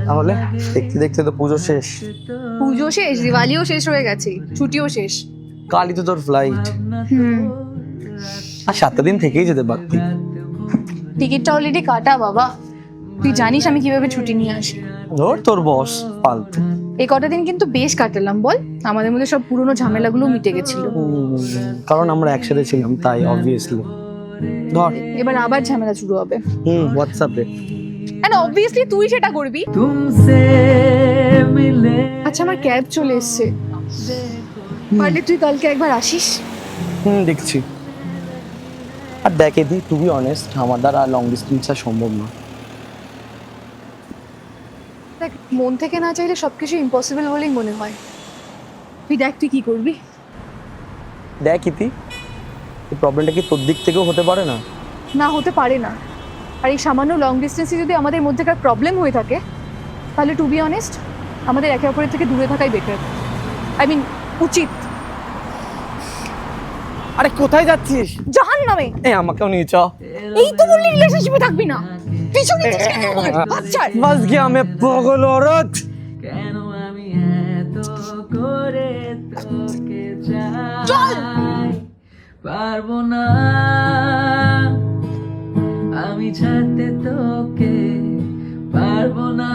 তাহলে দেখতে দেখতে তো পুজো শেষ। পুজো শেষ, দিওয়ালিও শেষ হয়ে গেছে, ছুটিও শেষ। কালই তো তোর ফ্লাইট, হুম, আর 7 দিন থেকেই যেতে পারতি। টিকিটটা অলরেডি কাটা বাবা। তুই জানিস আমি কিভাবে ছুটি নিয়ে আসি। ধর তোর বস ফালতু। এই কটা দিন কিন্তু বেশ কাটালাম বল, আমাদের মধ্যে সব পুরনো ঝামেলাগুলো মিটে গেছিল। কারণ আমরা একসাথে ছিলাম তাই অবভিয়াসলি। ধর এবার আবার ঝামেলা শুরু হবে। হোয়াটসঅ্যাপে। এন্ড অবভিয়াসলি তুই সেটা করবি। আচ্ছা আমার ক্যাব চলে এসেছে, পারলে তুই কালকে একবার আসিস। দেখছি। আর দেখে দি, টু বি অনেস্ট আমার দ্বারা লং ডিস্টেন্স আর সম্ভব না। দেখ, মন থেকে না চাইলে সবকিছু ইম্পসিবল বলেই মনে হয়। তুই দেখ তুই কি করবি। দেখ ইতি, এই প্রবলেমটা কি তোর দিক থেকেও হতে পারে না? না, হতে পারে না। আর এই সামান্য লং ডিস্টেন্সে যদি আমাদের মধ্যেকার প্রবলেম হয়ে থাকে, তাহলে টু বি অনেস্ট আমাদের একে অপরের থেকে দূরে থাকাই বেটার। আই মিন উচিত। আরে কোথায় যাচ্ছিস? জাহান্নামে। আমাকেও নিয়ে চ। এই তো বললি রিলেশনশিপে থাকবি না, পিছনে বাস গিয়া মে পাগল औरत। কেন আমি এত করে তোকে চল। চাই, পারবো না আমি ছাড়তে তোকে, পারবো না